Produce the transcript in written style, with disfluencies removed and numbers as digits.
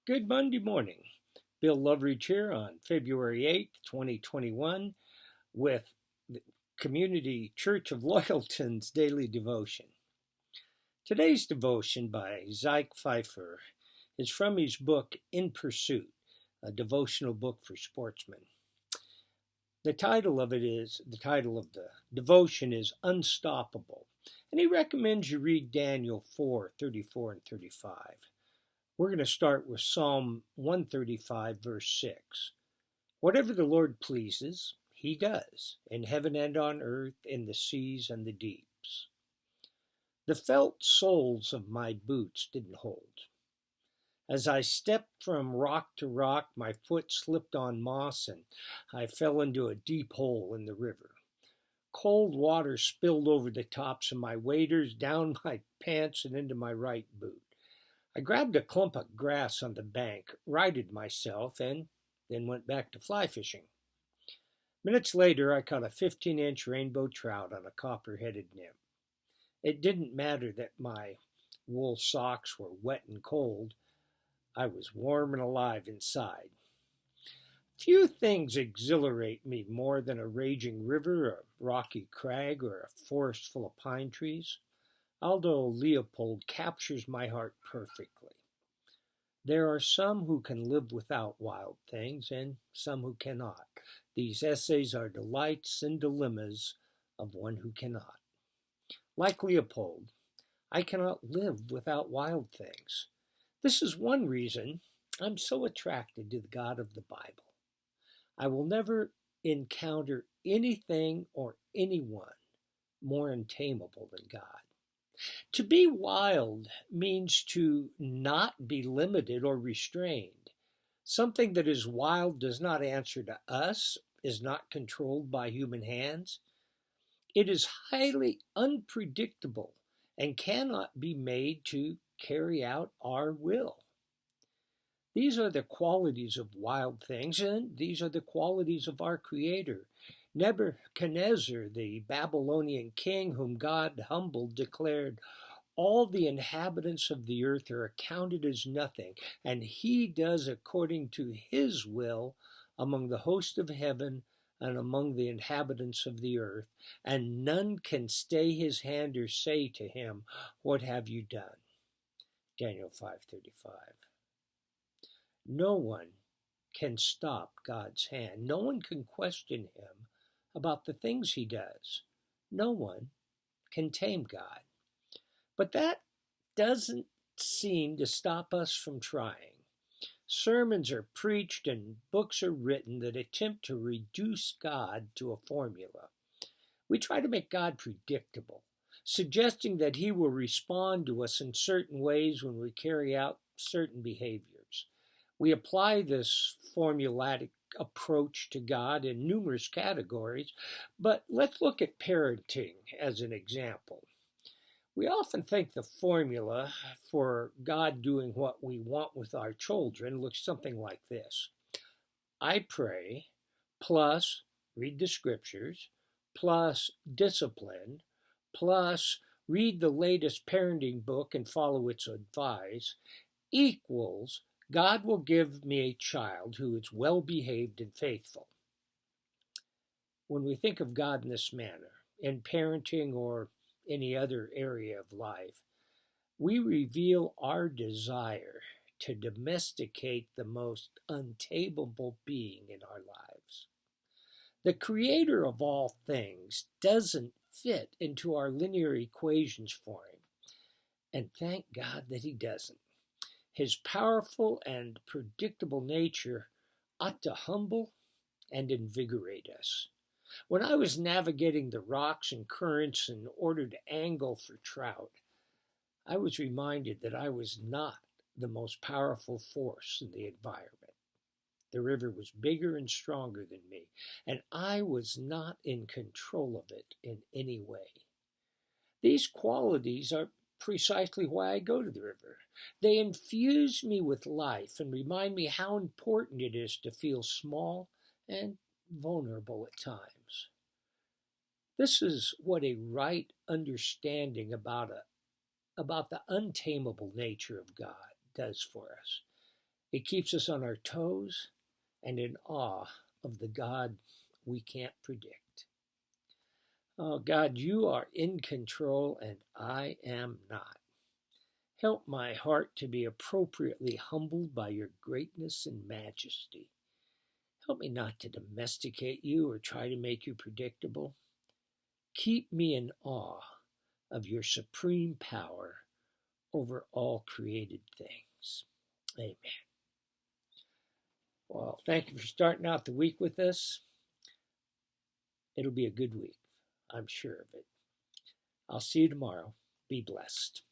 Good Monday morning. Bill Loveridge here on February 8th, 2021, with the Community Church of Loyalton's daily devotion. Today's devotion by Zike Pfeiffer is from his book In Pursuit, a devotional book for sportsmen. The title of the devotion is Unstoppable, and he recommends you read Daniel 4:34 and 35. We're going to start with Psalm 135, verse 6. Whatever the Lord pleases, he does, in heaven and on earth, in the seas and the deeps. The felt soles of my boots didn't hold. As I stepped from rock to rock, my foot slipped on moss and I fell into a deep hole in the river. Cold water spilled over the tops of my waders, down my pants, and into my right boot. I grabbed a clump of grass on the bank, righted myself, and then went back to fly fishing. Minutes later, I caught a 15-inch rainbow trout on a copper-headed nymph. It didn't matter that my wool socks were wet and cold. I was warm and alive inside. Few things exhilarate me more than a raging river, a rocky crag, or a forest full of pine trees. Aldo Leopold captures my heart perfectly. There are some who can live without wild things and some who cannot. These essays are delights and dilemmas of one who cannot. Like Leopold, I cannot live without wild things. This is one reason I'm so attracted to the God of the Bible. I will never encounter anything or anyone more untamable than God. To be wild means to not be limited or restrained. Something that is wild does not answer to us, is not controlled by human hands. It is highly unpredictable and cannot be made to carry out our will. These are the qualities of wild things, and these are the qualities of our Creator. Nebuchadnezzar, the Babylonian king whom God humbled, declared, "All the inhabitants of the earth are accounted as nothing, and he does according to his will among the host of heaven and among the inhabitants of the earth, and none can stay his hand or say to him, 'What have you done?'" Daniel 5:35. No one can stop God's hand. No one can question him about the things he does. No one can tame God. But that doesn't seem to stop us from trying. Sermons are preached and books are written that attempt to reduce God to a formula. We try to make God predictable, suggesting that he will respond to us in certain ways when we carry out certain behaviors. We apply this formulatic approach to God in numerous categories, but let's look at parenting as an example. We often think the formula for God doing what we want with our children looks something like this. I pray, plus read the scriptures, plus discipline, plus read the latest parenting book and follow its advice, equals God will give me a child who is well behaved and faithful. When we think of God in this manner, in parenting or any other area of life, we reveal our desire to domesticate the most untamable being in our lives. The creator of all things doesn't fit into our linear equations for him, and thank God that he doesn't. His powerful and predictable nature ought to humble and invigorate us. When I was navigating the rocks and currents in order to angle for trout, I was reminded that I was not the most powerful force in the environment. The river was bigger and stronger than me, and I was not in control of it in any way. These qualities are precisely why I go to the river. They infuse me with life and remind me how important it is to feel small and vulnerable at times. This is what a right understanding about the untamable nature of God does for us. It keeps us on our toes and in awe of the God we can't predict. Oh, God, you are in control and I am not. Help my heart to be appropriately humbled by your greatness and majesty. Help me not to domesticate you or try to make you predictable. Keep me in awe of your supreme power over all created things. Amen. Well, thank you for starting out the week with us. It'll be a good week. I'm sure of it. I'll see you tomorrow. Be blessed.